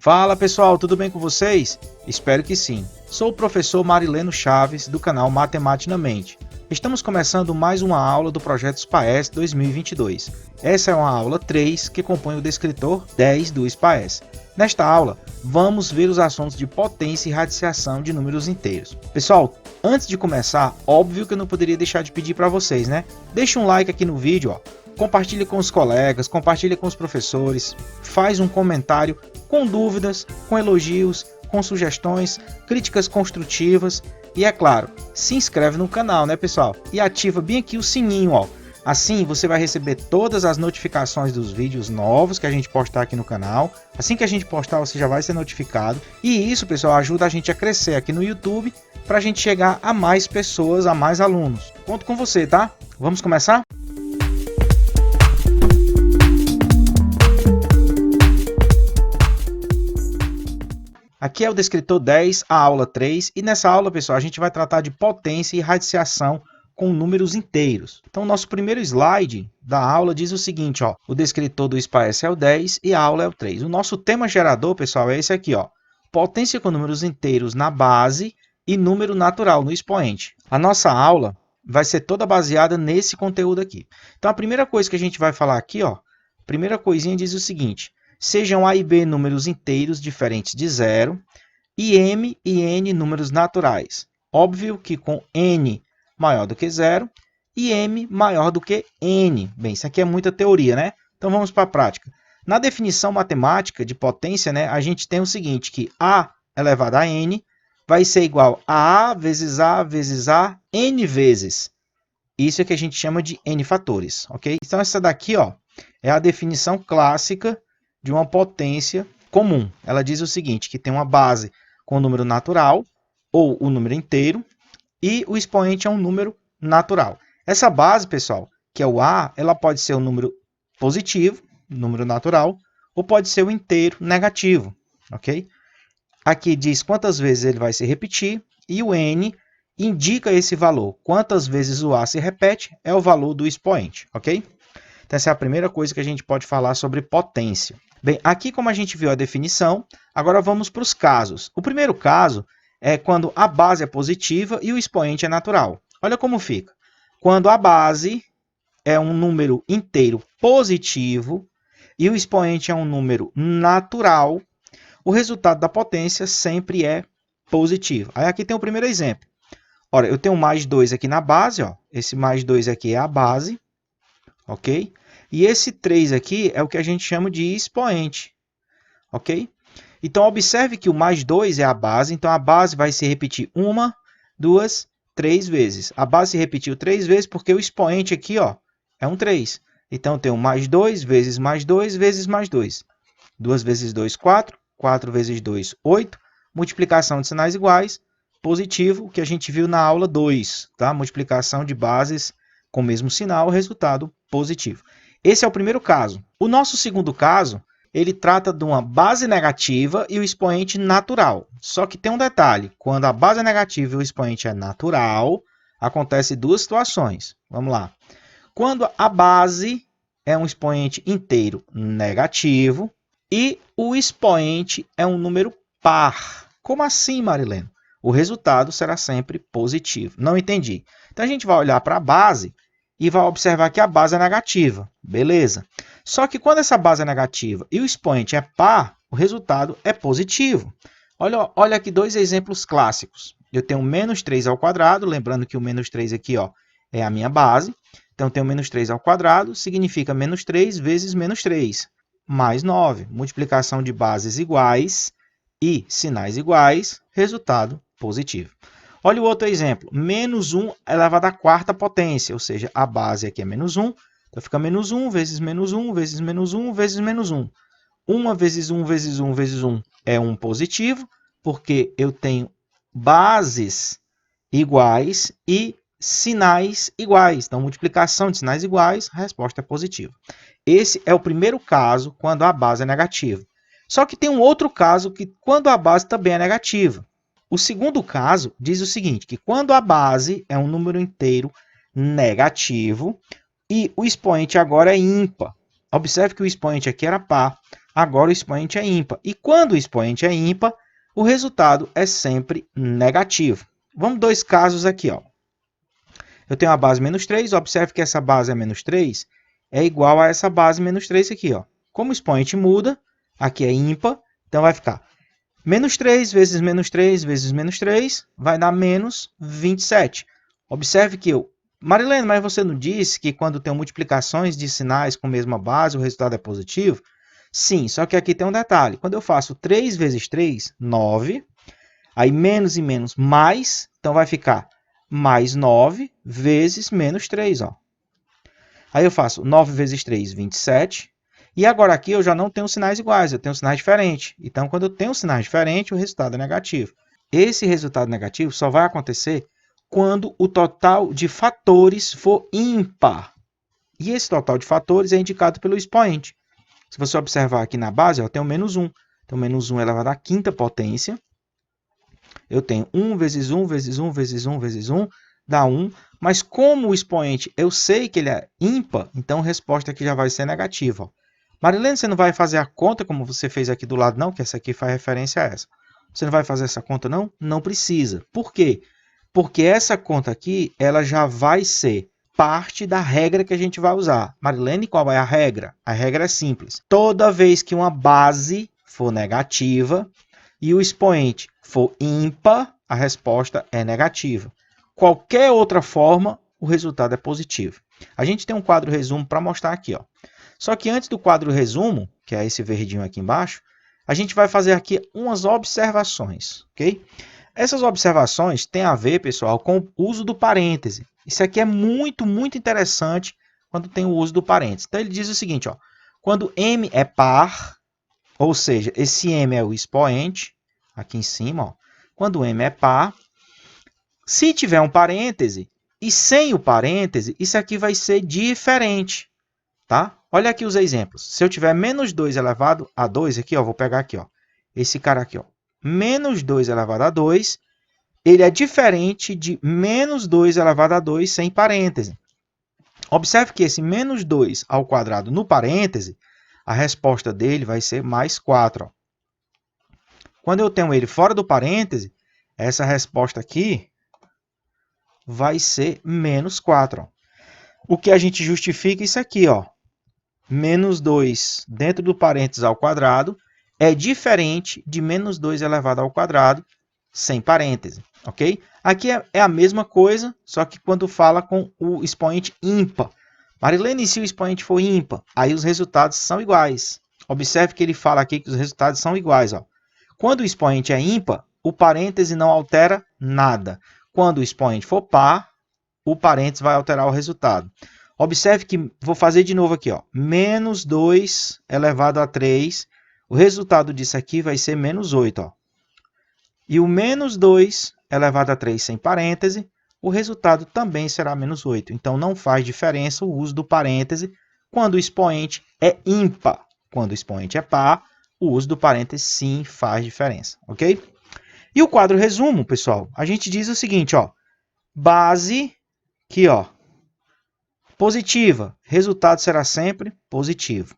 Fala pessoal, tudo bem com vocês? Espero que sim. Sou o professor Marileno Chaves do canal Matematicamente. Estamos começando mais uma aula do projeto SPAES 2022. Essa é uma aula 3 que compõe o descritor 10 do SPAES. Nesta aula, vamos ver os assuntos de potência e radiciação de números inteiros. Pessoal, antes de começar, óbvio que eu não poderia deixar de pedir para vocês, né? Deixe um like aqui no vídeo, ó. Compartilhe com os colegas, compartilhe com os professores, faz um comentário com dúvidas, com elogios, com sugestões, críticas construtivas e, é claro, se inscreve no canal, né pessoal? E ativa bem aqui o sininho, ó. Assim você vai receber todas as notificações dos vídeos novos que a gente postar aqui no canal. Assim que a gente postar, você já vai ser notificado. E isso, pessoal, ajuda a gente a crescer aqui no YouTube para a gente chegar a mais pessoas, a mais alunos. Conto com você, tá? Vamos começar? Aqui é o descritor 10, a aula 3, e nessa aula, pessoal, a gente vai tratar de potência e radiciação com números inteiros. Então, o nosso primeiro slide da aula diz o seguinte, ó, o descritor do SPAES é o 10 e a aula é o 3. O nosso tema gerador, pessoal, é esse aqui, ó, potência com números inteiros na base e número natural no expoente. A nossa aula vai ser toda baseada nesse conteúdo aqui. Então, a primeira coisa que a gente vai falar aqui, ó, primeira coisinha diz o seguinte: sejam A e B números inteiros diferentes de zero e M e N números naturais. Óbvio que com N maior do que zero e M maior do que N. Bem, isso aqui é muita teoria, né? Então vamos para a prática. Na definição matemática de potência, né, a gente tem o seguinte, que A elevado a N vai ser igual a vezes A vezes A, N vezes. Isso é que a gente chama de N fatores, ok? Então essa daqui, ó, é a definição clássica de uma potência comum. Ela diz o seguinte, que tem uma base com o número natural, ou o número inteiro, e o expoente é um número natural. Essa base, pessoal, que é o A, ela pode ser um número positivo, número natural, ou pode ser o inteiro negativo, ok? Aqui diz quantas vezes ele vai se repetir, e o N indica esse valor. Quantas vezes o A se repete é o valor do expoente, ok? Então, essa é a primeira coisa que a gente pode falar sobre potência. Bem, aqui como a gente viu a definição, agora vamos para os casos. O primeiro caso é quando a base é positiva e o expoente é natural. Olha como fica. Quando a base é um número inteiro positivo e o expoente é um número natural, o resultado da potência sempre é positivo. Aí aqui tem o primeiro exemplo. Ora, eu tenho mais 2 aqui na base, ó. Esse mais 2 aqui é a base, ok? E esse 3 aqui é o que a gente chama de expoente, ok? Então, observe que o mais 2 é a base, então a base vai se repetir 1, 2, 3 vezes. A base se repetiu 3 vezes porque o expoente aqui, ó, é um 3. Então, eu tenho mais 2 vezes mais 2 vezes mais 2. 2 vezes 2, 4. 4 vezes 2, 8. Multiplicação de sinais iguais, positivo, que a gente viu na aula 2, tá? Multiplicação de bases com o mesmo sinal, resultado positivo. Esse é o primeiro caso. O nosso segundo caso, ele trata de uma base negativa e o expoente natural. Só que tem um detalhe, quando a base é negativa e o expoente é natural, acontece duas situações. Vamos lá. Quando a base é um expoente inteiro negativo e o expoente é um número par. Como assim, Marileno? O resultado será sempre positivo. Não entendi. Então a gente vai olhar para a base e vai observar que a base é negativa. Beleza. Só que quando essa base é negativa e o expoente é par, o resultado é positivo. Olha aqui dois exemplos clássicos. Eu tenho menos 3 ao quadrado, lembrando que o menos 3 aqui, ó, é a minha base. Então, eu tenho menos 3 ao quadrado, significa menos 3 vezes menos 3, mais 9. Multiplicação de bases iguais e sinais iguais, resultado positivo. Olha o outro exemplo, menos 1 elevado à quarta potência, ou seja, a base aqui é menos 1, então fica menos 1 vezes menos 1 vezes menos 1 vezes menos 1. 1 vezes 1 vezes 1 vezes 1 é 1 positivo, porque eu tenho bases iguais e sinais iguais. Então, multiplicação de sinais iguais, a resposta é positiva. Esse é o primeiro caso, quando a base é negativa. Só que tem um outro caso que quando a base também é negativa. O segundo caso diz o seguinte, que quando a base é um número inteiro negativo e o expoente agora é ímpar. Observe que o expoente aqui era par. agora o expoente é ímpar. E quando o expoente é ímpar, o resultado é sempre negativo. Vamos dois casos aqui, ó. Eu tenho a base menos 3, observe que essa base é menos 3, é igual a essa base menos 3 aqui, ó. Como o expoente muda, aqui é ímpar, então vai ficar menos 3 vezes menos 3 vezes menos 3 vai dar menos 27. Observe que Marilene, mas você não disse que quando tem multiplicações de sinais com a mesma base, o resultado é positivo? Sim, só que aqui tem um detalhe. Quando eu faço 3 vezes 3, 9. Aí menos e menos mais, então vai ficar mais 9 vezes menos 3. Ó. Aí eu faço 9 vezes 3, 27. E agora aqui eu já não tenho sinais iguais, eu tenho sinais diferentes. Então, quando eu tenho sinais diferentes, o resultado é negativo. Esse resultado negativo só vai acontecer quando o total de fatores for ímpar. E esse total de fatores é indicado pelo expoente. Se você observar aqui na base, eu tenho menos 1. Então, menos 1 elevado à quinta potência. Eu tenho 1 vezes 1 vezes 1 vezes 1 vezes 1 dá 1. Mas como o expoente eu sei que ele é ímpar, então a resposta aqui já vai ser negativa. Ó. Marilene, você não vai fazer a conta como você fez aqui do lado, não? Que essa aqui faz referência a essa. Você não vai fazer essa conta, não? Não precisa. Por quê? Porque essa conta aqui, ela já vai ser parte da regra que a gente vai usar. Marilene, qual é a regra? A regra é simples. Toda vez que uma base for negativa e o expoente for ímpar, a resposta é negativa. Qualquer outra forma, o resultado é positivo. A gente tem um quadro resumo para mostrar aqui. Ó. Só que antes do quadro resumo, que é esse verdinho aqui embaixo, a gente vai fazer aqui umas observações. Okay? Essas observações têm a ver, pessoal, com o uso do parêntese. Isso aqui é muito, muito interessante quando tem o uso do parêntese. Então, ele diz o seguinte, ó, quando M é par, ou seja, esse M é o expoente, aqui em cima, ó, quando M é par, se tiver um parêntese e sem o parêntese, isso aqui vai ser diferente. Tá? Olha aqui os exemplos. Se eu tiver menos 2 elevado a 2, aqui, ó, vou pegar aqui, ó, esse cara aqui, ó, menos 2 elevado a 2, ele é diferente de menos 2 elevado a 2 sem parêntese. Observe que esse menos 2 ao quadrado no parêntese, a resposta dele vai ser mais 4. Ó. Quando eu tenho ele fora do parêntese, essa resposta aqui vai ser menos 4. Ó. O que a gente justifica isso aqui, ó. Menos 2 dentro do parênteses ao quadrado é diferente de menos 2 elevado ao quadrado sem parêntese, ok? Aqui é a mesma coisa, só que quando fala com o expoente ímpar. Marilene, se o expoente for ímpar, aí os resultados são iguais. Observe que ele fala aqui que os resultados são iguais. Ó. Quando o expoente é ímpar, o parêntese não altera nada. Quando o expoente for par, o parêntese vai alterar o resultado. Observe que, vou fazer de novo aqui, ó, menos 2 elevado a 3, o resultado disso aqui vai ser menos 8. Ó. E o menos 2 elevado a 3 sem parêntese, o resultado também será menos 8. Então, não faz diferença o uso do parêntese quando o expoente é ímpar. Quando o expoente é par, o uso do parêntese sim faz diferença, ok? E o quadro resumo, pessoal, a gente diz o seguinte, ó, base, aqui, ó, positiva, resultado será sempre positivo.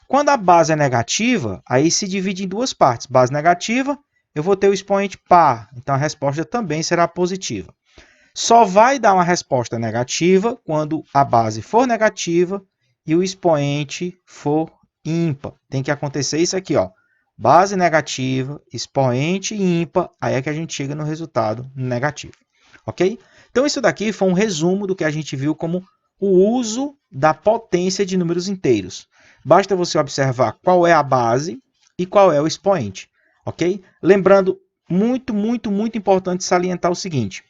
Quando a base é negativa, aí se divide em duas partes. Base negativa, eu vou ter o expoente par, então a resposta também será positiva. Só vai dar uma resposta negativa quando a base for negativa e o expoente for ímpar. Tem que acontecer isso aqui, ó. Base negativa, expoente ímpar, aí é que a gente chega no resultado negativo. Ok? Então isso daqui foi um resumo do que a gente viu como o uso da potência de números inteiros. Basta você observar qual é a base e qual é o expoente, ok? Lembrando, muito importante salientar o seguinte.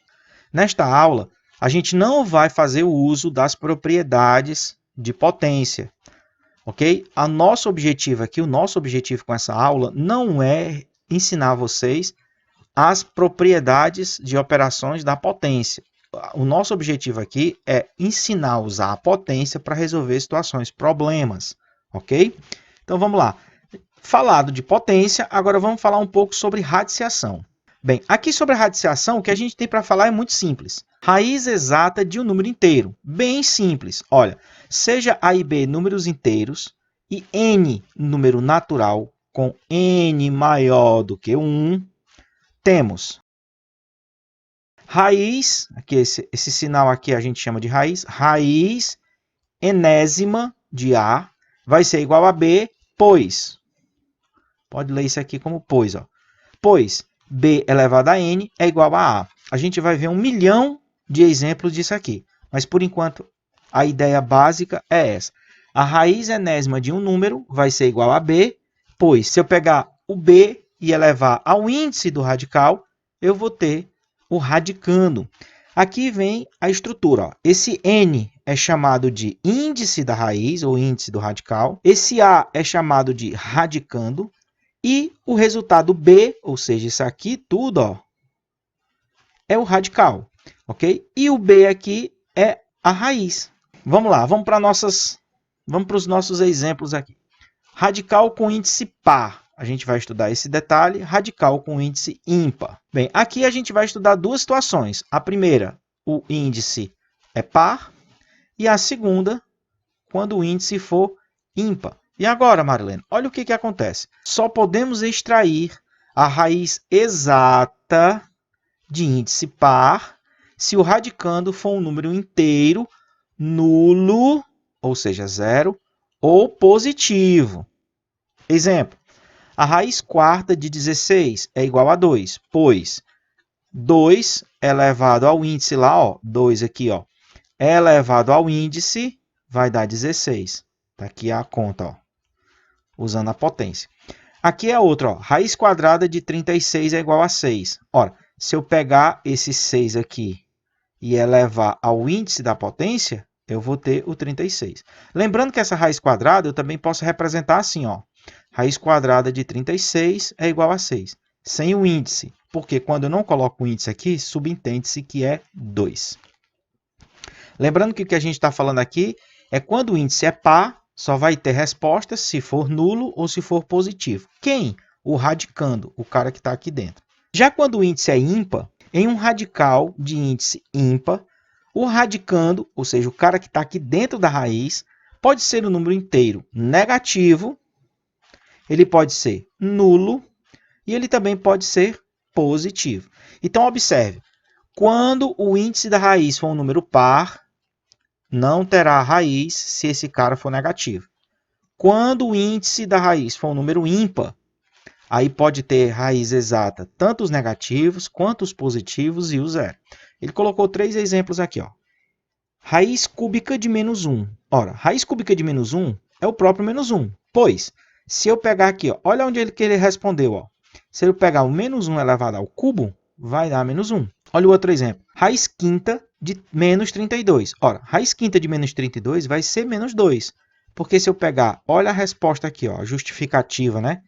Nesta aula, a gente não vai fazer o uso das propriedades de potência, ok? O nosso objetivo com essa aula não é ensinar vocês as propriedades de operações da potência. O nosso objetivo aqui é ensinar a usar a potência para resolver situações, problemas, ok? Então vamos lá. Falado de potência, agora vamos falar um pouco sobre radiciação. Bem, aqui sobre a radiciação, o que a gente tem para falar é muito simples. Raiz exata de um número inteiro. Bem simples. Olha, seja A e B números inteiros e n número natural com n maior do que 1, temos raiz, aqui esse sinal aqui a gente chama de raiz, raiz enésima de A vai ser igual a B, pois, pode ler isso aqui como pois, ó, pois B elevado a n é igual a A. A gente vai ver 1 milhão de exemplos disso aqui, mas por enquanto a ideia básica é essa. A raiz enésima de um número vai ser igual a B, pois se eu pegar o B e elevar ao índice do radical, eu vou ter o radicando. Aqui vem a estrutura. Ó. Esse n é chamado de índice da raiz, ou índice do radical. Esse a é chamado de radicando. E o resultado b, ou seja, isso aqui tudo, ó, é o radical. Ok? E o b aqui é a raiz. Vamos lá, vamos para os nossos exemplos aqui. Radical com índice par. A gente vai estudar esse detalhe. Radical com índice ímpar. Bem, aqui a gente vai estudar duas situações. A primeira, o índice é par. E a segunda, quando o índice for ímpar. E agora, Marilene, olha o que acontece. Só podemos extrair a raiz exata de índice par se o radicando for um número inteiro, nulo, ou seja, zero, ou positivo. Exemplo, a raiz quarta de 16 é igual a 2, pois 2 elevado ao índice lá, ó, 2 aqui, ó, elevado ao índice vai dar 16. Está aqui a conta, ó, usando a potência. Aqui é outra, ó, raiz quadrada de 36 é igual a 6. Ora, se eu pegar esse 6 aqui e elevar ao índice da potência, eu vou ter o 36. Lembrando que essa raiz quadrada eu também posso representar assim, ó. Raiz quadrada de 36 é igual a 6, sem o índice, porque quando eu não coloco o índice aqui, subentende-se que é 2. Lembrando que o que a gente está falando aqui é quando o índice é par, só vai ter resposta se for nulo ou se for positivo. Quem? O radicando, o cara que está aqui dentro. Já quando o índice é ímpar, em um radical de índice ímpar, o radicando, ou seja, o cara que está aqui dentro da raiz, pode ser um número inteiro negativo, ele pode ser nulo e ele também pode ser positivo. Então, observe, quando o índice da raiz for um número par, não terá raiz se esse cara for negativo. Quando o índice da raiz for um número ímpar, aí pode ter raiz exata, tanto os negativos quanto os positivos e o zero. Ele colocou 3 exemplos aqui. Ó. Raiz cúbica de menos 1. Ora, raiz cúbica de menos 1 é o próprio menos 1. Pois, se eu pegar aqui, ó, olha onde ele respondeu. Ó. Se eu pegar o menos 1 elevado ao cubo, vai dar menos 1. Olha o outro exemplo. Raiz quinta de menos 32. Ora, raiz quinta de menos 32 vai ser menos 2. Porque se eu pegar, olha a resposta aqui, ó, a justificativa, né?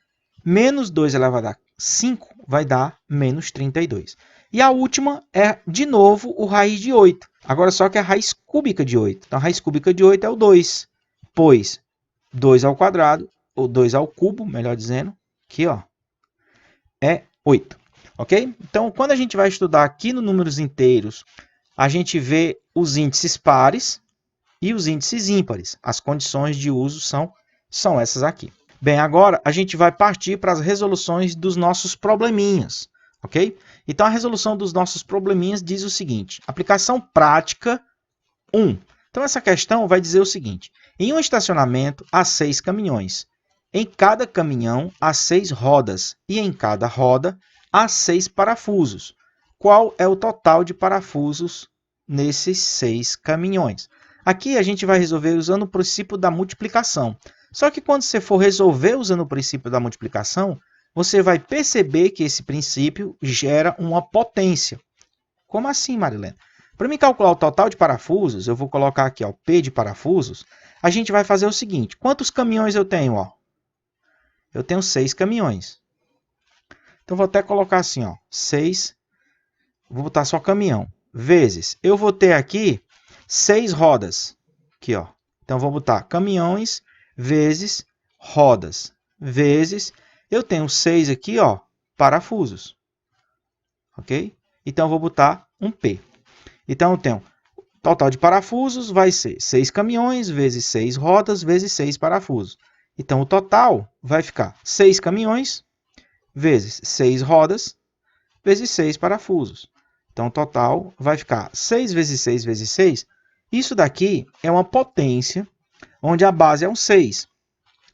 Menos 2 elevado a 5 vai dar menos 32. E a última é, de novo, o raiz de 8. Agora só que é a raiz cúbica de 8. Então, a raiz cúbica de 8 é o 2. Pois 2 ao quadrado, ou 2 ao cubo, melhor dizendo, aqui ó, é 8. Ok? Então, quando a gente vai estudar aqui no números inteiros, a gente vê os índices pares e os índices ímpares. As condições de uso são essas aqui. Bem, agora a gente vai partir para as resoluções dos nossos probleminhas, ok? Então, a resolução dos nossos probleminhas diz o seguinte, aplicação prática 1. Então, essa questão vai dizer o seguinte, em um estacionamento há 6 caminhões. Em cada caminhão há 6 rodas e em cada roda há 6 parafusos. Qual é o total de parafusos nesses 6 caminhões? Aqui a gente vai resolver usando o princípio da multiplicação. Só que quando você for resolver usando o princípio da multiplicação, você vai perceber que esse princípio gera uma potência. Como assim, Marilene? Para me calcular o total de parafusos, eu vou colocar aqui ó, P de parafusos, a gente vai fazer o seguinte, quantos caminhões eu tenho? Ó? Eu tenho 6 caminhões. Então, vou até colocar assim, ó, 6, vou botar só caminhão, vezes, eu vou ter aqui 6 rodas. Aqui, ó. Então, vou botar caminhões vezes rodas, vezes, eu tenho 6 aqui, ó, parafusos. Ok? Então, vou botar um P. Então, eu tenho total de parafusos vai ser 6 caminhões vezes 6 rodas vezes 6 parafusos. Então, o total vai ficar 6 caminhões vezes 6 rodas vezes 6 parafusos. Então, o total vai ficar 6 vezes 6 vezes 6. Isso daqui é uma potência onde a base é um 6.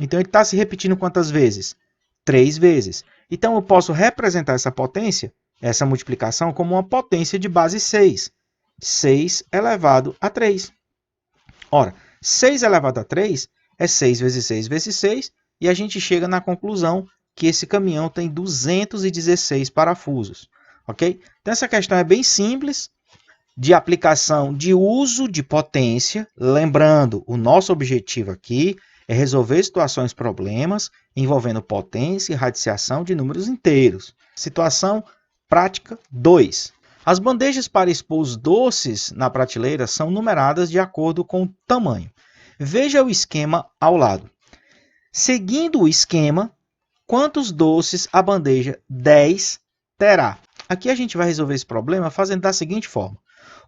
Então, ele está se repetindo quantas vezes? 3 vezes. Então, eu posso representar essa potência, essa multiplicação, como uma potência de base 6. 6 elevado a 3. Ora, 6 elevado a 3 é 6 vezes 6 vezes 6, e a gente chega na conclusão que esse caminhão tem 216 parafusos. Ok? Então, essa questão é bem simples, de aplicação de uso de potência. Lembrando, o nosso objetivo aqui é resolver situações, problemas envolvendo potência e radiciação de números inteiros. Situação prática 2. As bandejas para expor os doces na prateleira são numeradas de acordo com o tamanho. Veja o esquema ao lado. Seguindo o esquema, quantos doces a bandeja 10 terá? Aqui a gente vai resolver esse problema fazendo da seguinte forma.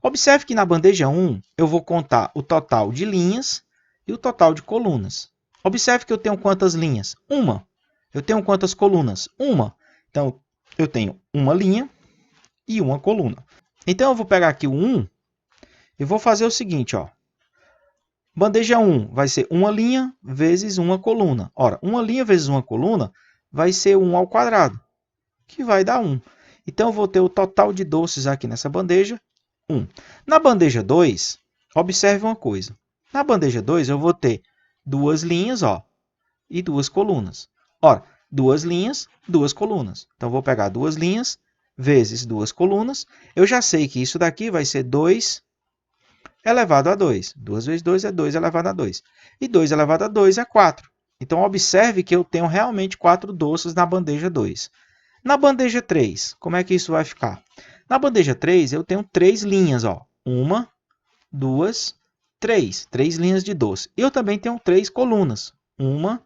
Observe que na bandeja 1 eu vou contar o total de linhas e o total de colunas. Observe que eu tenho quantas linhas? Uma. Eu tenho quantas colunas? Uma. Então, eu tenho uma linha e uma coluna. Então, eu vou pegar aqui o 1 e vou fazer o seguinte. Ó. Bandeja 1 vai ser uma linha vezes uma coluna. Ora, uma linha vezes uma coluna vai ser 1 ao quadrado, que vai dar 1. Então, eu vou ter o total de doces aqui nessa bandeja, 1. Na bandeja 2, observe uma coisa. Na bandeja 2, eu vou ter duas linhas, ó, e duas colunas. Ora, duas linhas, duas colunas. Então, eu vou pegar duas linhas vezes duas colunas. Eu já sei que isso daqui vai ser 2 elevado a 2. 2 vezes 2 é 2 elevado a 2. E 2 elevado a 2 é 4. Então, observe que eu tenho realmente 4 doces na bandeja 2. Na bandeja 3, como é que isso vai ficar? Na bandeja 3, eu tenho 3 linhas. Ó. 1, 2, 3. 3 linhas de doce. E eu também tenho 3 colunas. 1,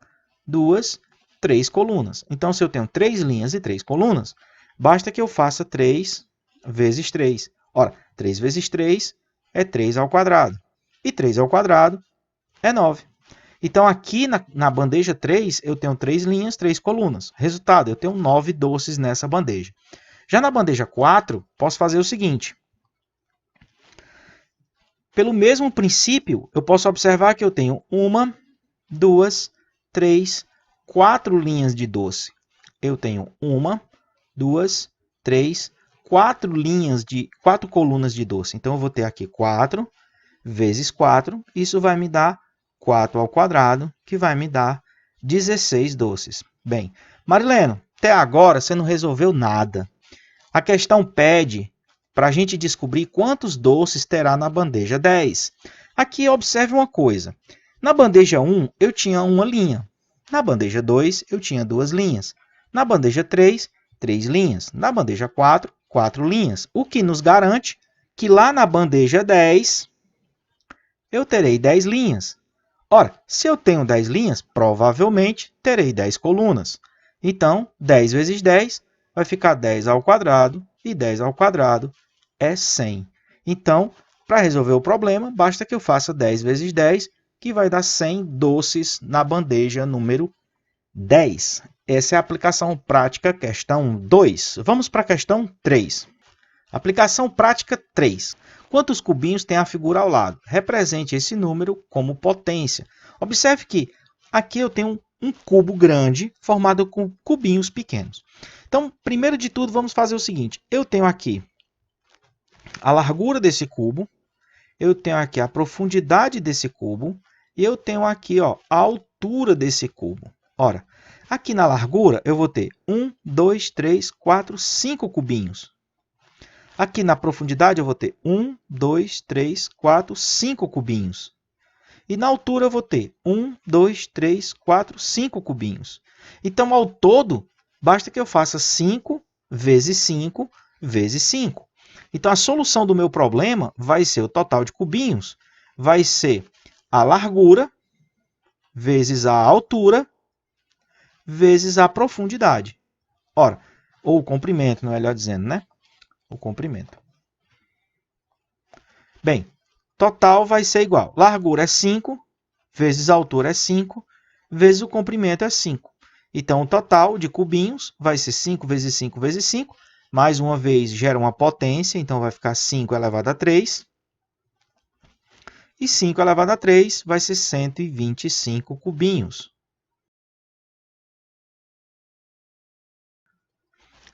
2, 3 colunas. Então, se eu tenho 3 linhas e 3 colunas, basta que eu faça 3 vezes 3. Ora, 3 vezes 3 é 3 ao quadrado. E 3 ao quadrado é 9. Então, aqui na bandeja 3, eu tenho 3 linhas, 3 colunas. Resultado, eu tenho 9 doces nessa bandeja. Já na bandeja 4, posso fazer o seguinte. Pelo mesmo princípio, eu posso observar que eu tenho 1, 2, 3, 4 linhas de doce. Eu tenho 1, 2, 3, 4 colunas de doce. Então, eu vou ter aqui 4 vezes 4. Isso vai me dar 4 ao quadrado, que vai me dar 16 doces. Bem, Marileno, até agora você não resolveu nada. A questão pede para a gente descobrir quantos doces terá na bandeja 10. Aqui observe uma coisa. Na bandeja 1, eu tinha uma linha. Na bandeja 2, eu tinha duas linhas. Na bandeja 3, 3 linhas. Na bandeja 4, 4 linhas. O que nos garante que lá na bandeja 10, eu terei 10 linhas. Ora, se eu tenho 10 linhas, provavelmente terei 10 colunas. Então, 10 vezes 10 vai ficar 10 ao quadrado, e 10 ao quadrado é 100. Então, para resolver o problema, basta que eu faça 10 vezes 10, que vai dar 100 doces na bandeja número 10. Essa é a aplicação prática, questão 2. Vamos para a questão 3. Aplicação prática 3. Quantos cubinhos tem a figura ao lado? Represente esse número como potência. Observe que aqui eu tenho um cubo grande formado com cubinhos pequenos. Então, primeiro de tudo, vamos fazer o seguinte. Eu tenho aqui a largura desse cubo, eu tenho aqui a profundidade desse cubo e eu tenho aqui ó, a altura desse cubo. Ora, aqui na largura eu vou ter 1, 2, 3, 4, 5 cubinhos. Aqui na profundidade eu vou ter 1, 2, 3, 4, 5 cubinhos. E na altura eu vou ter 1, 2, 3, 4, 5 cubinhos. Então, ao todo, basta que eu faça 5 vezes 5 vezes 5. Então, a solução do meu problema vai ser o total de cubinhos, vai ser a largura vezes a altura vezes a profundidade. Ora, ou o comprimento, melhor dizendo, né? O comprimento. Bem, total vai ser igual. Largura é 5, vezes altura é 5, vezes o comprimento é 5. Então, o total de cubinhos vai ser 5 vezes 5 vezes 5. Mais uma vez, gera uma potência, então vai ficar 5 elevado a 3. E 5 elevado a 3 vai ser 125 cubinhos.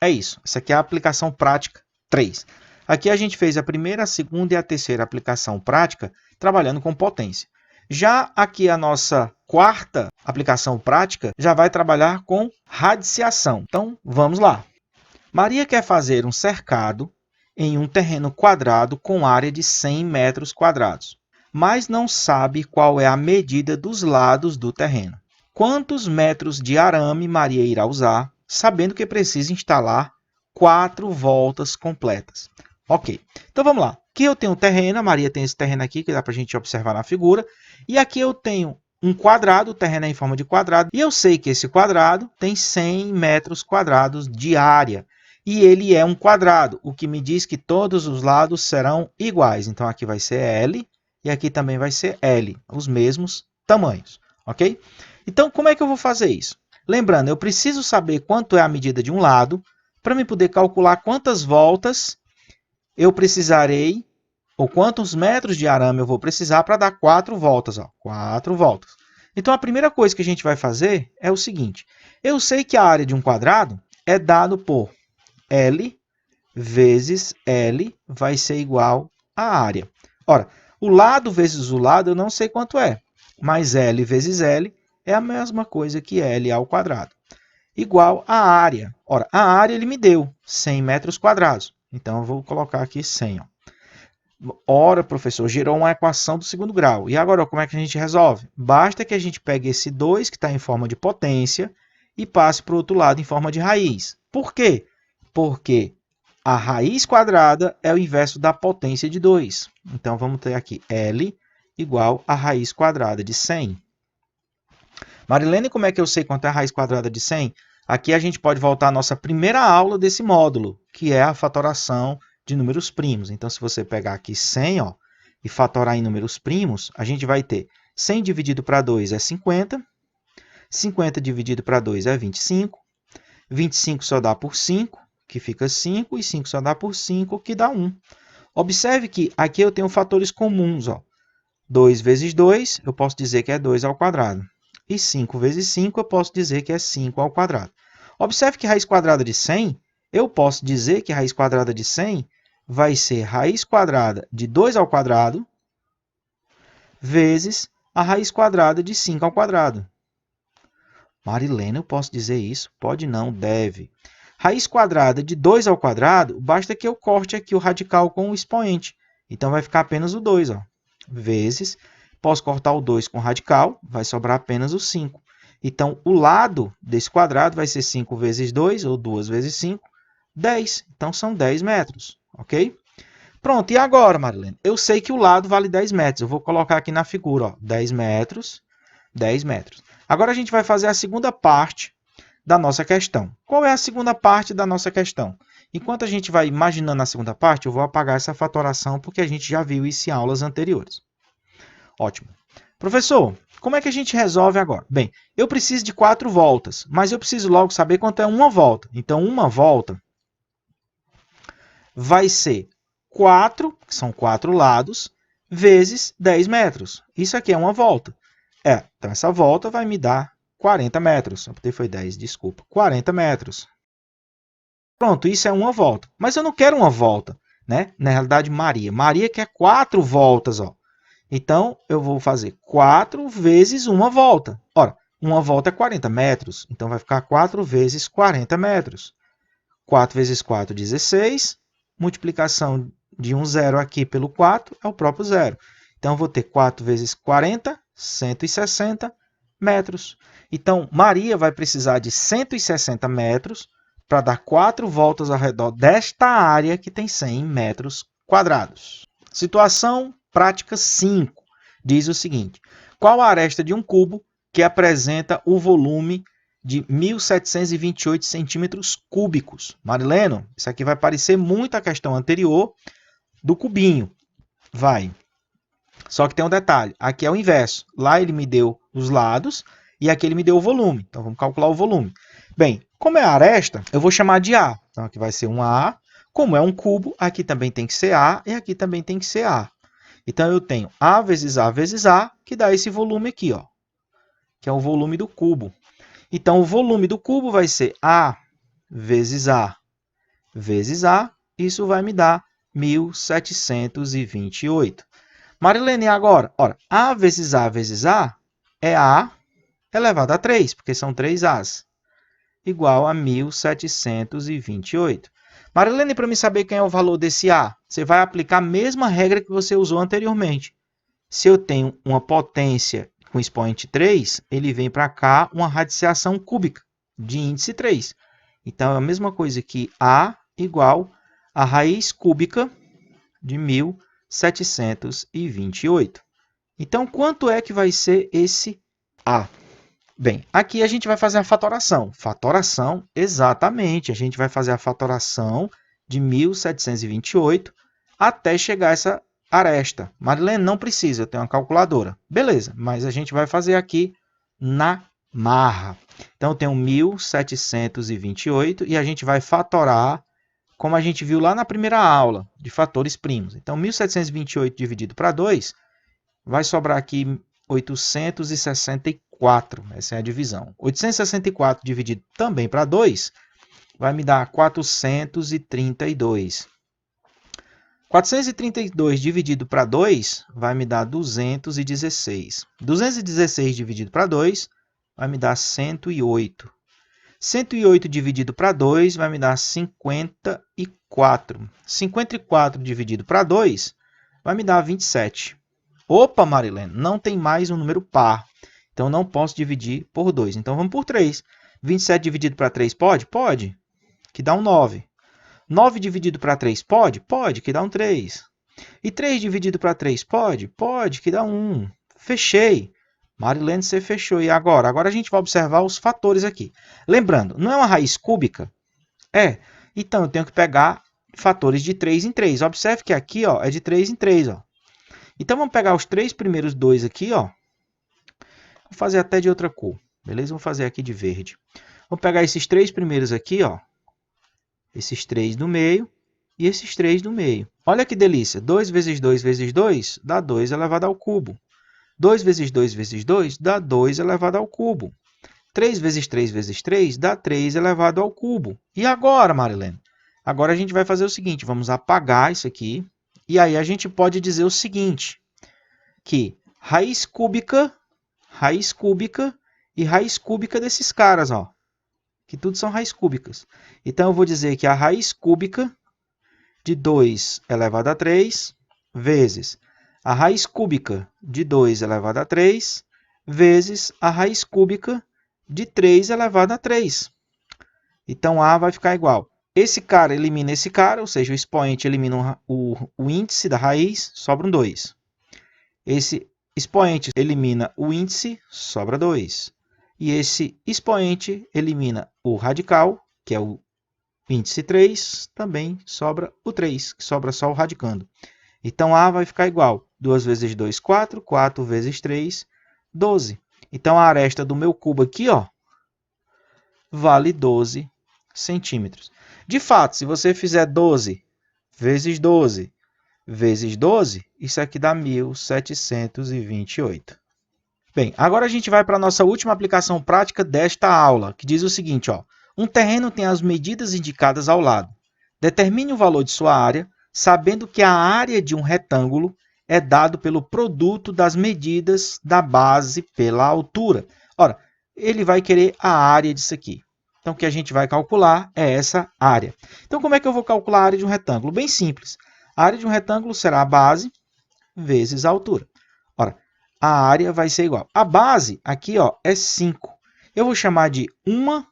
É isso. Essa aqui é a aplicação prática 3. Aqui a gente fez a primeira, a segunda e a terceira aplicação prática trabalhando com potência. Já aqui a nossa quarta aplicação prática já vai trabalhar com radiciação. Então, vamos lá. Maria quer fazer um cercado em um terreno quadrado com área de 100 metros quadrados, mas não sabe qual é a medida dos lados do terreno. Quantos metros de arame Maria irá usar, sabendo que precisa instalar 4 voltas completas? Ok, então vamos lá. Aqui eu tenho um terreno, a Maria tem esse terreno aqui, que dá para a gente observar na figura. E aqui eu tenho um quadrado, o terreno é em forma de quadrado. E eu sei que esse quadrado tem 100 metros quadrados de área. E ele é um quadrado, o que me diz que todos os lados serão iguais. Então aqui vai ser L e aqui também vai ser L, os mesmos tamanhos. Ok? Então como é que eu vou fazer isso? Lembrando, eu preciso saber quanto é a medida de um lado para me poder calcular quantas voltas eu precisarei, ou quantos metros de arame eu vou precisar para dar 4 voltas. 4 voltas. Então, a primeira coisa que a gente vai fazer é o seguinte. Eu sei que a área de um quadrado é dado por L vezes L vai ser igual à área. Ora, o lado vezes o lado eu não sei quanto é, mas L vezes L é a mesma coisa que L ao quadrado. Igual à área. Ora, a área ele me deu 100 metros quadrados. Então, eu vou colocar aqui 100. Ora, professor, gerou uma equação do segundo grau. E agora, como é que a gente resolve? Basta que a gente pegue esse 2, que está em forma de potência, e passe para o outro lado em forma de raiz. Por quê? Porque a raiz quadrada é o inverso da potência de 2. Então, vamos ter aqui L igual a raiz quadrada de 100. Marilene, como é que eu sei quanto é a raiz quadrada de 100? Aqui a gente pode voltar à nossa primeira aula desse módulo, que é a fatoração de números primos. Então, se você pegar aqui 100 e fatorar em números primos, a gente vai ter 100 dividido para 2 é 50, 50 dividido para 2 é 25, 25 só dá por 5, que fica 5, e 5 só dá por 5, que dá 1. Observe que aqui eu tenho fatores comuns. 2 vezes 2, eu posso dizer que é 2 ao quadrado. E 5 vezes 5, eu posso dizer que é 5 ao quadrado. Observe que raiz quadrada de 100, eu posso dizer que a raiz quadrada de 100 vai ser raiz quadrada de 2 ao quadrado vezes a raiz quadrada de 5 ao quadrado. Marilena, eu posso dizer isso? Pode não, deve. Raiz quadrada de 2 ao quadrado, basta que eu corte aqui o radical com o expoente. Então, vai ficar apenas o 2, vezes, posso cortar o 2 com o radical, vai sobrar apenas o 5. Então, o lado desse quadrado vai ser 5 vezes 2, ou 2 vezes 5, 10. Então, são 10 metros, ok? Pronto, e agora, Marilene? Eu sei que o lado vale 10 metros. Eu vou colocar aqui na figura, 10 metros, 10 metros. Agora, a gente vai fazer a segunda parte da nossa questão. Qual é a segunda parte da nossa questão? Enquanto a gente vai imaginando a segunda parte, eu vou apagar essa fatoração, porque a gente já viu isso em aulas anteriores. Ótimo. Professor, como é que a gente resolve agora? Bem, eu preciso de 4 voltas, mas eu preciso logo saber quanto é uma volta. Então, uma volta vai ser 4, que são 4 lados, vezes 10 metros. Isso aqui é uma volta. Então essa volta vai me dar 40 metros. Foi 10, desculpa. 40 metros. Pronto, isso é uma volta. Mas eu não quero uma volta, né? Na realidade, Maria quer 4 voltas, Então, eu vou fazer 4 vezes uma volta. Ora, uma volta é 40 metros. Então, vai ficar 4 vezes 40 metros. 4 vezes 4, 16. Multiplicação de um zero aqui pelo 4 é o próprio zero. Então, eu vou ter 4 vezes 40, 160 metros. Então, Maria vai precisar de 160 metros para dar 4 voltas ao redor desta área que tem 100 metros quadrados. Situação prática 5 diz o seguinte: qual a aresta de um cubo que apresenta o volume de 1.728 centímetros cúbicos? Marileno, isso aqui vai parecer muito a questão anterior do cubinho. Vai. Só que tem um detalhe. Aqui é o inverso. Lá ele me deu os lados E aqui ele me deu o volume. Então, vamos calcular o volume. Bem, como é a aresta, eu vou chamar de A. Então, aqui vai ser um A. Como é um cubo, aqui também tem que ser A e aqui também tem que ser A. Então, eu tenho A, que dá esse volume aqui, ó, que é o volume do cubo. Então, o volume do cubo vai ser A vezes A vezes A. Isso vai me dar 1.728. Marilene, e agora? Ora, A vezes A é A elevado a 3, porque são 3 A's, igual a 1.728. Marilene, para me saber quem é o valor desse A, você vai aplicar a mesma regra que você usou anteriormente. Se eu tenho uma potência com expoente 3, ele vem para cá uma radiciação cúbica de índice 3. Então, é a mesma coisa que A igual a raiz cúbica de 1.728. Então, quanto é que vai ser esse A? Bem, aqui a gente vai fazer a fatoração. Fatoração, exatamente. A gente vai fazer a fatoração de 1.728 até chegar a essa aresta. Marilene, não precisa, eu tenho uma calculadora. Beleza, mas a gente vai fazer aqui na marra. Então, eu tenho 1.728 e a gente vai fatorar, como a gente viu lá na primeira aula, de fatores primos. Então, 1.728 dividido para 2, vai sobrar aqui 864. Essa é a divisão. 864 dividido também para 2, vai me dar 432. 432 dividido para 2 vai me dar 216. 216 dividido para 2 vai me dar 108. 108 dividido para 2 vai me dar 54. 54 dividido para 2 vai me dar 27. Opa, Marilene, não tem mais um número par. Então, não posso dividir por 2. Então, vamos por 3. 27 dividido para 3 pode? Pode, que dá um 9. 9 dividido para 3 pode? Pode, que dá um 3. E 3 dividido para 3 pode? Pode, que dá um 1. Fechei. Marilene, você fechou. E agora? Agora a gente vai observar os fatores aqui. Lembrando, não é uma raiz cúbica? É. Então, eu tenho que pegar fatores de 3 em 3. Observe que aqui ó, é de 3 em 3. Ó. Então, vamos pegar os 3 primeiros 2 aqui. Ó. Vou fazer até de outra cor. Beleza? Vou fazer aqui de verde. Vou pegar esses 3 primeiros aqui. Ó. Esses 3 do meio e esses 3 do meio. Olha que delícia. 2 vezes 2 vezes 2 dá 2 elevado ao cubo. 2 vezes 2 vezes 2 dá 2 elevado ao cubo. 3 vezes 3 vezes 3 dá 3 elevado ao cubo. E agora, Marilene? Agora a gente vai fazer o seguinte. Vamos apagar isso aqui. E aí a gente pode dizer o seguinte. Que raiz cúbica e raiz cúbica desses caras, ó. Que tudo são raízes cúbicas. Então, eu vou dizer que a raiz cúbica de 2 elevado a 3 vezes a raiz cúbica de 2 elevado a 3 vezes a raiz cúbica de 3 elevado a 3. Então, A vai ficar igual. Esse cara elimina esse cara, ou seja, o expoente elimina o índice da raiz, sobra um 2. Esse expoente elimina o índice, sobra 2. E esse expoente elimina o radical, que é o índice 3, também sobra o 3, que sobra só o radicando. Então, A vai ficar igual. 2 vezes 2, 4. 4 vezes 3, 12. Então, a aresta do meu cubo aqui, ó, vale 12 centímetros. De fato, se você fizer 12 vezes 12 vezes 12, isso aqui dá 1.728. Bem, agora a gente vai para a nossa última aplicação prática desta aula, que diz o seguinte, ó. Um terreno tem as medidas indicadas ao lado. Determine o valor de sua área, sabendo que a área de um retângulo é dado pelo produto das medidas da base pela altura. Ora, ele vai querer a área disso aqui. Então, o que a gente vai calcular é essa área. Então, como é que eu vou calcular a área de um retângulo? Bem simples. A área de um retângulo será a base vezes a altura. Ora, a área vai ser igual. A base aqui ó, é 5. Eu vou chamar de 1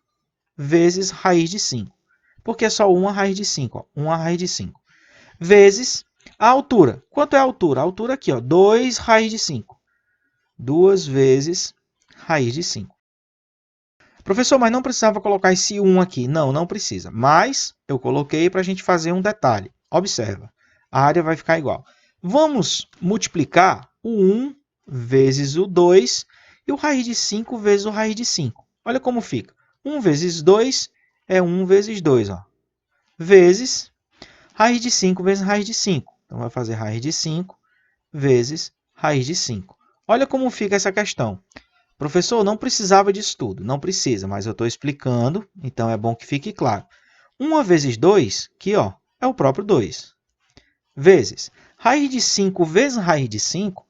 vezes raiz de 5. Porque é só 1 raiz de 5. Ó, 1 raiz de 5. Vezes a altura. Quanto é a altura? A altura aqui, ó, 2 raiz de 5. 2 vezes raiz de 5. Professor, mas não precisava colocar esse 1 aqui. Não, não precisa. Mas eu coloquei para a gente fazer um detalhe. Observa. A área vai ficar igual. Vamos multiplicar o 1 vezes o 2 e o raiz de 5 vezes o raiz de 5. Olha como fica. 1 vezes 2 é 1 vezes 2, ó, vezes raiz de 5 vezes raiz de 5. Então, vai fazer raiz de 5 vezes raiz de 5. Olha como fica essa questão. Professor, não precisava disso tudo. Não precisa, mas eu estou explicando, então é bom que fique claro. 1 vezes 2, que ó, é o próprio 2, vezes raiz de 5 vezes raiz de 5.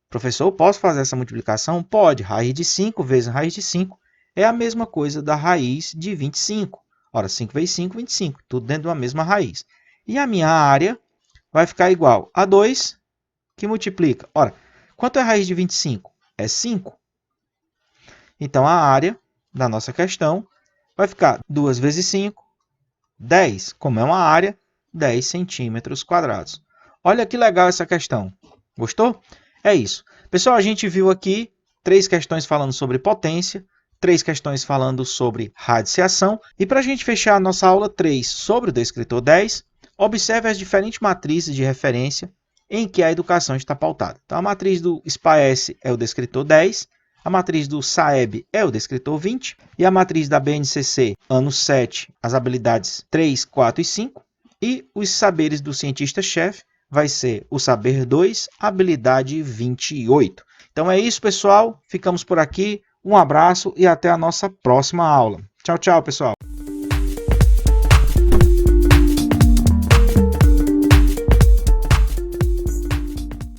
Professor, posso fazer essa multiplicação? Pode. Raiz de 5 vezes raiz de 5 é a mesma coisa da raiz de 25. Ora, 5 vezes 5, 25. Tudo dentro de uma mesma raiz. E a minha área vai ficar igual a 2, que multiplica. Ora, quanto é a raiz de 25? É 5. Então, a área da nossa questão vai ficar 2 vezes 5, 10. Como é uma área, 10 centímetros quadrados. Olha que legal essa questão. Gostou? É isso. Pessoal, a gente viu aqui 3 questões falando sobre potência, 3 questões falando sobre radiciação. E para a gente fechar a nossa aula 3 sobre o descritor 10, observe as diferentes matrizes de referência em que a educação está pautada. Então, a matriz do SPAES é o descritor 10, a matriz do SAEB é o descritor 20, e a matriz da BNCC, ano 7, as habilidades 3, 4 e 5, e os saberes do cientista-chefe vai ser o saber 2, habilidade 28. Então é isso, pessoal. Ficamos por aqui. Um abraço e até a nossa próxima aula. Tchau, tchau, pessoal.